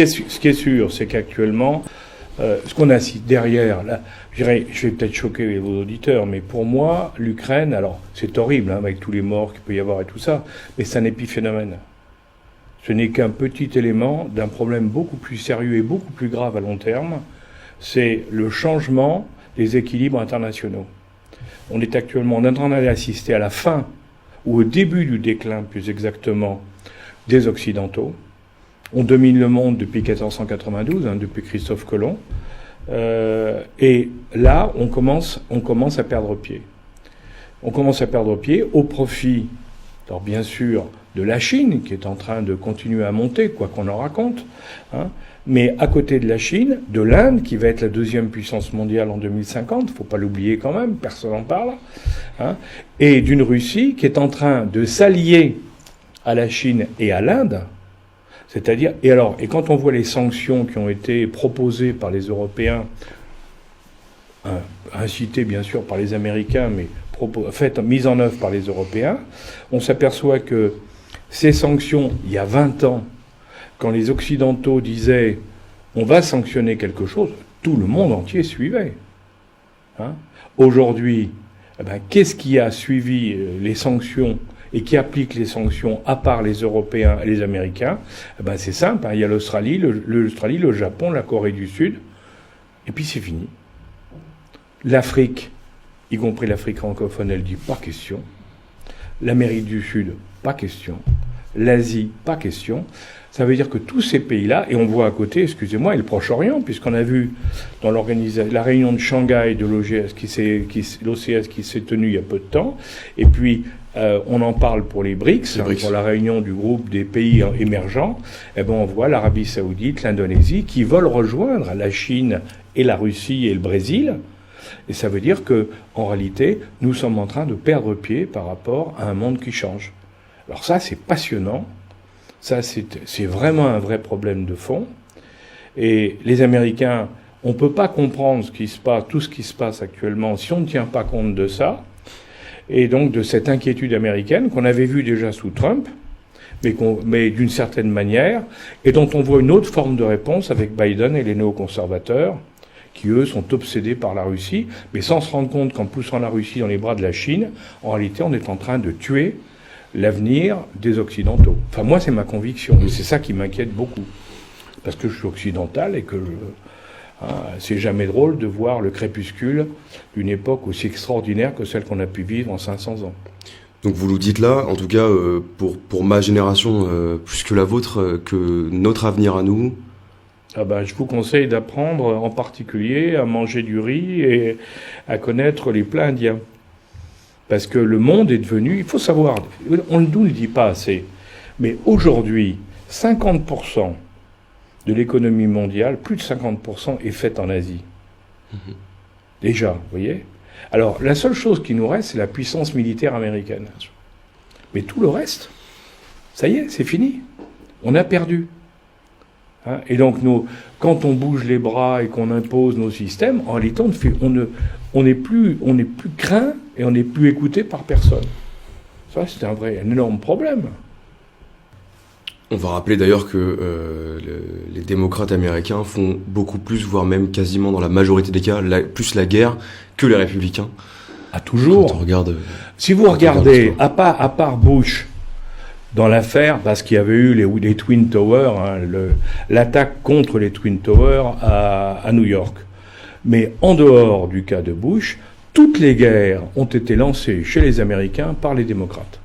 ce qui est sûr, c'est qu'actuellement, ce qu'on a derrière, là, je vais peut-être choquer vos auditeurs, mais pour moi, l'Ukraine, alors c'est horrible, avec tous les morts qu'il peut y avoir et tout ça, mais c'est un épiphénomène. Ce n'est qu'un petit élément d'un problème beaucoup plus sérieux et beaucoup plus grave à long terme, c'est le changement des équilibres internationaux. On est actuellement en train d'assister à la fin, ou au début du déclin, plus exactement, des Occidentaux. On domine le monde depuis 1492, depuis Christophe Colomb. Et là, on commence à perdre pied. On commence à perdre pied au profit, alors bien sûr, de la Chine, qui est en train de continuer à monter, quoi qu'on en raconte, mais à côté de la Chine, de l'Inde, qui va être la deuxième puissance mondiale en 2050, faut pas l'oublier quand même, personne n'en parle, et d'une Russie qui est en train de s'allier à la Chine et à l'Inde, c'est-à-dire, et quand on voit les sanctions qui ont été proposées par les Européens, incitées bien sûr par les Américains, mais mises en œuvre par les Européens, on s'aperçoit que ces sanctions, il y a 20 ans, quand les Occidentaux disaient « on va sanctionner quelque chose », tout le monde entier suivait. Aujourd'hui, qu'est-ce qui a suivi les sanctions et qui applique les sanctions à part les Européens et les Américains? C'est simple, il y a l'Australie, le Japon, la Corée du Sud, et puis c'est fini. L'Afrique, y compris l'Afrique francophone, elle dit pas question. L'Amérique du Sud, pas question. L'Asie, pas question. Ça veut dire que tous ces pays-là, et on voit à côté, excusez-moi, et le Proche-Orient, puisqu'on a vu dans la réunion de Shanghai de l'OCS qui s'est tenue il y a peu de temps, et puis on en parle pour les BRICS, pour la réunion du groupe des pays émergents, on voit l'Arabie Saoudite, l'Indonésie, qui veulent rejoindre la Chine et la Russie et le Brésil. Et ça veut dire que, en réalité, nous sommes en train de perdre pied par rapport à un monde qui change. Alors ça, c'est passionnant. Ça, c'est vraiment un vrai problème de fond. Et les Américains, on ne peut pas comprendre tout ce qui se passe actuellement si on ne tient pas compte de ça. Et donc de cette inquiétude américaine qu'on avait vue déjà sous Trump, mais d'une certaine manière, et dont on voit une autre forme de réponse avec Biden et les néoconservateurs, qui, eux, sont obsédés par la Russie, mais sans se rendre compte qu'en poussant la Russie dans les bras de la Chine, en réalité, on est en train de tuer l'avenir des Occidentaux. Enfin, moi, c'est ma conviction, et c'est ça qui m'inquiète beaucoup. Parce que je suis occidental et que c'est jamais drôle de voir le crépuscule d'une époque aussi extraordinaire que celle qu'on a pu vivre en 500 ans. Donc vous nous dites là, en tout cas, pour ma génération, plus que la vôtre, que notre avenir à nous... je vous conseille d'apprendre en particulier à manger du riz et à connaître les plats indiens. Parce que le monde est devenu, il faut savoir, on ne nous le dit pas assez, mais aujourd'hui, 50% de l'économie mondiale, plus de 50% est faite en Asie. Déjà, vous voyez ? Alors, la seule chose qui nous reste, c'est la puissance militaire américaine. Mais tout le reste, ça y est, c'est fini. On a perdu. Et donc, quand on bouge les bras et qu'on impose nos systèmes, en réalité, on n'est plus craint et on n'est plus écouté par personne. Ça, c'est un énorme problème. On va rappeler d'ailleurs que les démocrates américains font beaucoup plus, voire même quasiment dans la majorité des cas, plus la guerre que les républicains. Toujours. Si vous regardez, à part Bush, dans l'affaire, parce qu'il y avait eu les Twin Towers, l'attaque contre les Twin Towers à New York. Mais en dehors du cas de Bush, toutes les guerres ont été lancées chez les Américains par les démocrates.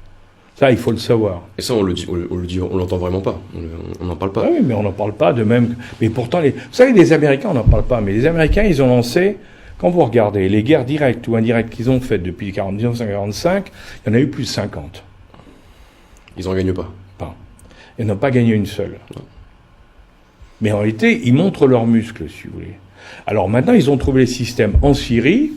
Ça, il faut le savoir. Et ça, on l'entend vraiment pas. On n'en parle pas. Ah oui, mais on n'en parle pas de même. Mais pourtant, vous savez, les Américains, on n'en parle pas. Mais les Américains, ils ont lancé, quand vous regardez les guerres directes ou indirectes qu'ils ont faites depuis 1945, il y en a eu plus de 50. Ils n'en gagnent pas. Ils n'ont pas gagné une seule. Non. Mais en réalité, ils montrent leurs muscles, si vous voulez. Alors maintenant, ils ont trouvé les systèmes en Syrie.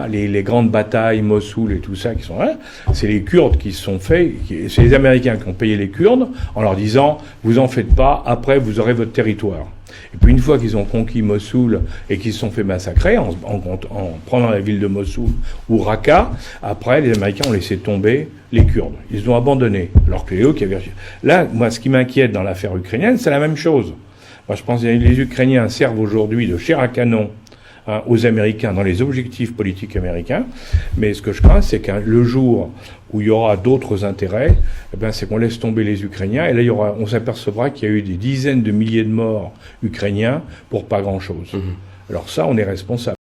Les grandes batailles, Mossoul et tout ça qui sont là, c'est les Kurdes qui se sont faits, c'est les Américains qui ont payé les Kurdes en leur disant « vous en faites pas, après vous aurez votre territoire ». Et puis une fois qu'ils ont conquis Mossoul et qu'ils se sont fait massacrer en prenant la ville de Mossoul ou Raqqa, après les Américains ont laissé tomber les Kurdes. Ils les ont abandonnés. Alors que les eux qui avaient... Là, moi, ce qui m'inquiète dans l'affaire ukrainienne, c'est la même chose. Moi, je pense que les Ukrainiens servent aujourd'hui de chair à canon aux Américains dans les objectifs politiques américains. Mais ce que je crains, c'est que le jour où il y aura d'autres intérêts, c'est qu'on laisse tomber les Ukrainiens. Et là, on s'apercevra qu'il y a eu des dizaines de milliers de morts ukrainiens pour pas grand-chose. Alors ça, on est responsable.